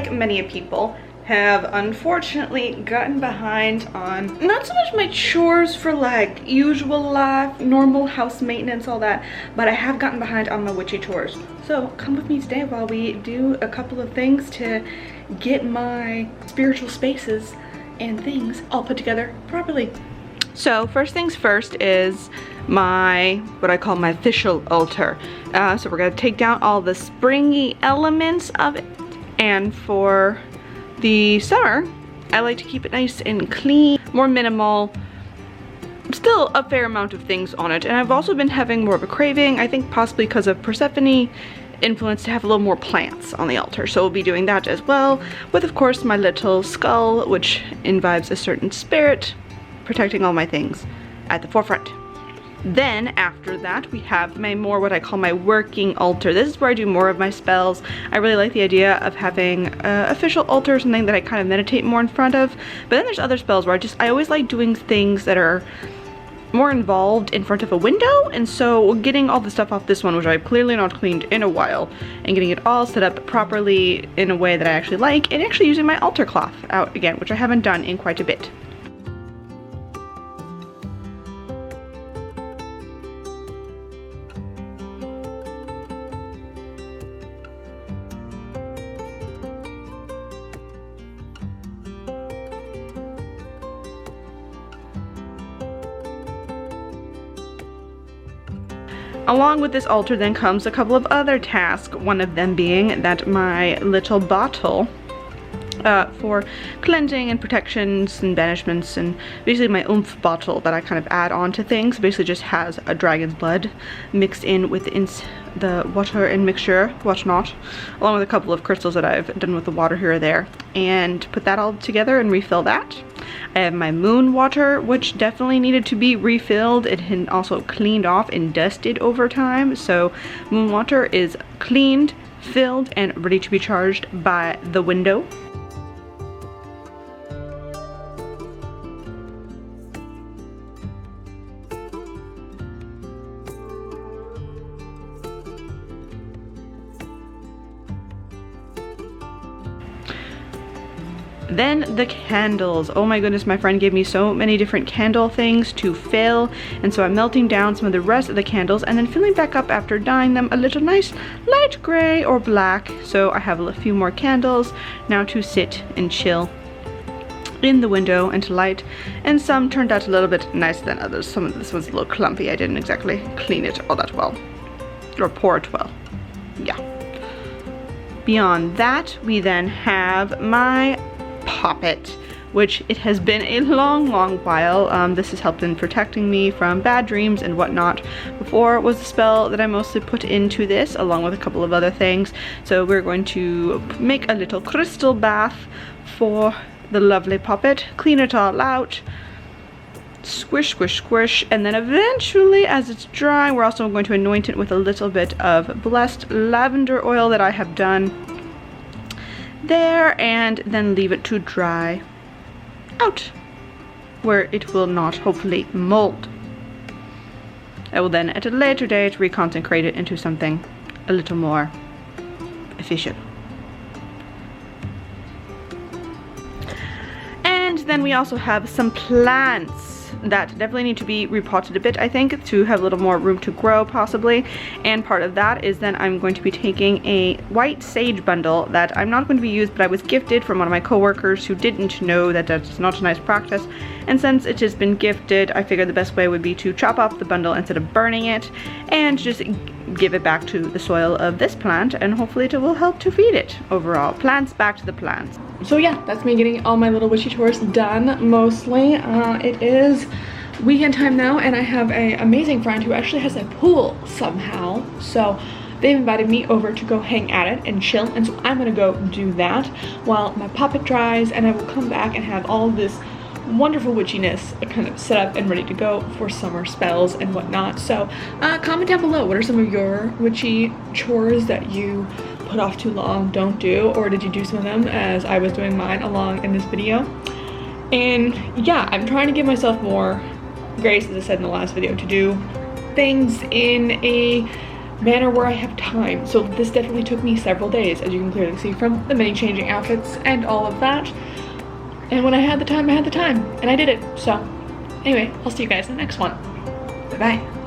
like many people, have unfortunately gotten behind on not so much my chores for like usual life, normal house maintenance, all that, but I have gotten behind on my witchy chores. So come with me today while we do a couple of things to get my spiritual spaces and things all put together properly. So first things first is what I call my official altar. So we're gonna take down all the springy elements of it, and for the summer, I like to keep it nice and clean, more minimal, still a fair amount of things on it. And I've also been having more of a craving, I think possibly because of Persephone influence, to have a little more plants on the altar. So we'll be doing that as well, with of course my little skull, which imbibes a certain spirit, protecting all my things at the forefront. Then after that, we have my what I call my working altar. This is where I do more of my spells. I really like the idea of having an official altar, something that I kind of meditate more in front of. But then there's other spells where I always like doing things that are more involved in front of a window. And so getting all the stuff off this one, which I've clearly not cleaned in a while, and getting it all set up properly in a way that I actually like, and actually using my altar cloth out again, which I haven't done in quite a bit. Along with this altar then comes a couple of other tasks, one of them being that my little bottle for cleansing and protections and banishments, and basically my oomph bottle that I kind of add on to things, basically just has a dragon's blood mixed in with the water and mixture, whatnot, along with a couple of crystals that I've done with the water here or there, and put that all together and refill that. I have my moon water, which definitely needed to be refilled. It had also cleaned off and dusted over time, so moon water is cleaned, filled, and ready to be charged by the window. Then the candles. Oh my goodness, my friend gave me so many different candle things to fill, and so I'm melting down some of the rest of the candles and then filling back up after dyeing them a little nice light gray or black. So I have a few more candles now to sit and chill in the window and to light, and some turned out a little bit nicer than others. Some of this was a little clumpy. I didn't exactly clean it all that well, or pour it well. Yeah. Beyond that, we then have my poppet, which it has been a long while. This has helped in protecting me from bad dreams and whatnot. Before it was a spell that I mostly put into this, along with a couple of other things. So we're going to make a little crystal bath for the lovely poppet, clean it all out, squish, squish, squish, and then eventually, as it's dry, we're also going to anoint it with a little bit of blessed lavender oil that I have done there, and then leave it to dry out where it will not hopefully mold. I will then at a later date reconsecrate it into something a little more official. And then we also have some plants that definitely need to be repotted a bit, I think, to have a little more room to grow possibly. And part of that is then I'm going to be taking a white sage bundle that I'm not going to be used, but I was gifted from one of my coworkers who didn't know that that's not a nice practice. And since it has been gifted, I figured the best way would be to chop off the bundle instead of burning it and just give it back to the soil of this plant, and hopefully it will help to feed it overall. Plants back to the plants. So yeah, that's me getting all my little witchy chores done mostly. It is weekend time now, and I have an amazing friend who actually has a pool somehow. So they've invited me over to go hang at it and chill, and so I'm gonna go do that while my poppet dries, and I will come back and have all this wonderful witchiness kind of set up and ready to go for summer spells and whatnot. So comment down below, what are some of your witchy chores that you put off too long, don't do, or did you do some of them as I was doing mine along in this video? And yeah, I'm trying to give myself more grace, as I said in the last video, to do things in a manner where I have time. So this definitely took me several days, as you can clearly see from the many changing outfits and all of that. And when I had the time, I had the time, and I did it. So anyway, I'll see you guys in the next one. Bye-bye.